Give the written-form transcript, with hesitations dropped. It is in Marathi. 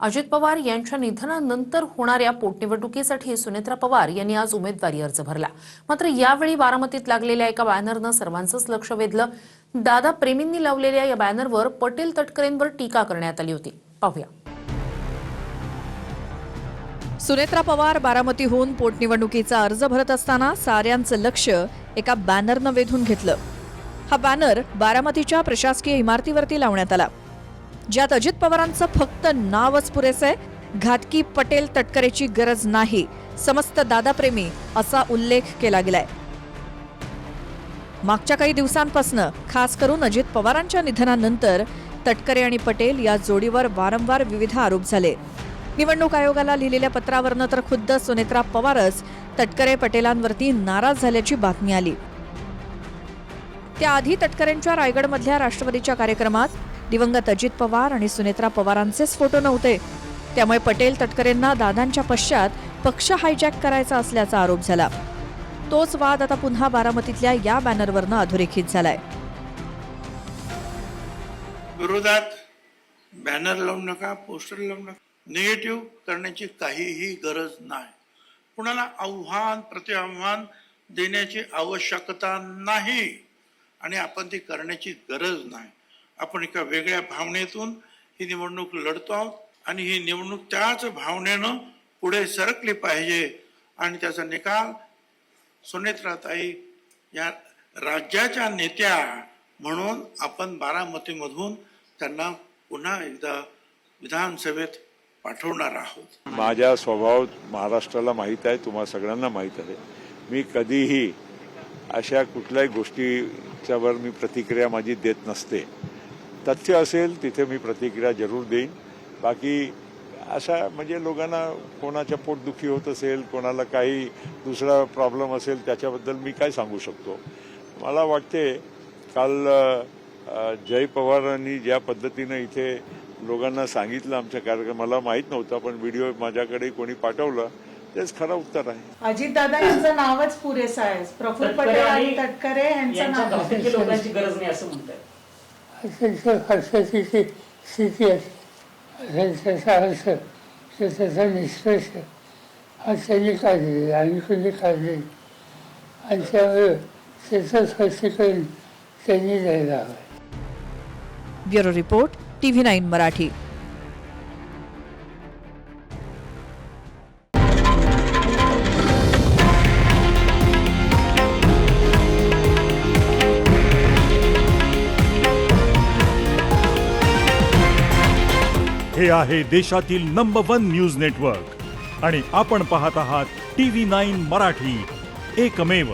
अजित पवार यांच्या निधनानंतर होणाऱ्या पोटनिवडणुकीसाठी सुनेत्रा पवार यांनी आज उमेदवारी अर्ज भरला। मात्र यावेळी बारामतीत लागलेल्या एका बॅनरनं सर्वांचंच लक्ष वेधलं। दादा प्रेमींनी लावलेल्या या बॅनरवर पटेल तटकरेंवर टीका करण्यात आली होती। पाहूया। सुनेत्रा पवार बारामतीहून पोटनिवडणुकीचा अर्ज भरत असताना साऱ्यांचं लक्ष एका बॅनरनं वेधून घेतलं। हा बॅनर बारामतीच्या प्रशासकीय इमारतीवरती लावण्यात आला, ज्यात अजित पवारांचं फक्त नावच पुरेसं आहे। घातकी पटेल तटकरेची गरज नाही, समस्त दादाप्रेमी असा उल्लेख केला गेलाय। मागच्या काही दिवसांपासून खास करून अजित पवारांच्या निधनानंतर तटकरे आणि पटेल या जोडीवर वारंवार विविध आरोप झाले। निवडणूक आयोगाला लिहिलेल्या पत्रावरनं तर खुद्द सुनेत्रा पवारच तटकरे पटेलांवरती नाराज झाल्याची बातमी आली। त्याआधी तटकरेंच्या रायगडमधल्या राष्ट्रवादीच्या कार्यक्रमात दिवंगत अजित पवार आणि सुनेत्रा पवारांचेच फोटो नव्हते, त्यामुळे पटेल तटकरेंना दादांच्या पश्चात पक्ष हायजॅक करायचा असल्याचा आरोप झाला। तोच वाद आता पुन्हा बारामतीतल्या या बॅनरवरनं अधोरेखित झालाय। विरोधात बॅनर लावू नका, पोस्टर लावू नका, निगेटिव्ह करण्याची काहीही गरज नाही। कुणाला आव्हान प्रत्याव्हान देण्याची आवश्यकता नाही आणि आपण ती करण्याची गरज नाही। आपण एका वेगळ्या भावनेतून ही निवडणूक लढतो आहोत आणि ही निवडणूक त्याच भावनेनं पुढे सरकली पाहिजे आणि त्याचा निकाल सुनेत्राताई या राज्याच्या नेत्या म्हणून आपण बारामतीमधून त्यांना पुन्हा एकदा विधानसभेत पाठवणार आहोत। माझा स्वभाव महाराष्ट्राला माहीत आहे, तुम्हा सगळ्यांना माहीत आहे। मी कधीही अशा कुठल्याही गोष्टीच्यावर मी प्रतिक्रिया माझी देत नसते। तथ्य असेल तिथे मी प्रतिक्रिया जरूर देईन। बाकी अशा म्हणजे लोकांना कोणाच्या पोटदुखी होत असेल, कोणाला काही दुसरा प्रॉब्लेम असेल, त्याच्याबद्दल मी काय सांगू शकतो। मला वाटते काल जय पवारांनी ज्या पद्धतीने इथे लोकांना सांगितलं आमच्या कार्यक्रम, मला माहीत नव्हता, पण व्हिडिओ माझ्याकडे कोणी पाठवलं, तेच खरं उत्तर आहे। अजितदादा यांचं नावच पुरेसं आहे, प्रफुल्ल पटेल आणि तटकरे यांचं नाव लोकांची गरज नाही असं म्हणतात। स्थिती त्याचा निष्कर्ष हा त्यांनी काढलेला आणि कोणी काढले आणि त्यामुळे त्याचं स्पष्टीकरण त्यांनी द्यायला हवं। Bureau report, TV9 Marathi. हे आहे देशातील नंबर 1 न्यूज नेटवर्क आणि आपण पाहत आहात TV9 मराठी, एकमेव।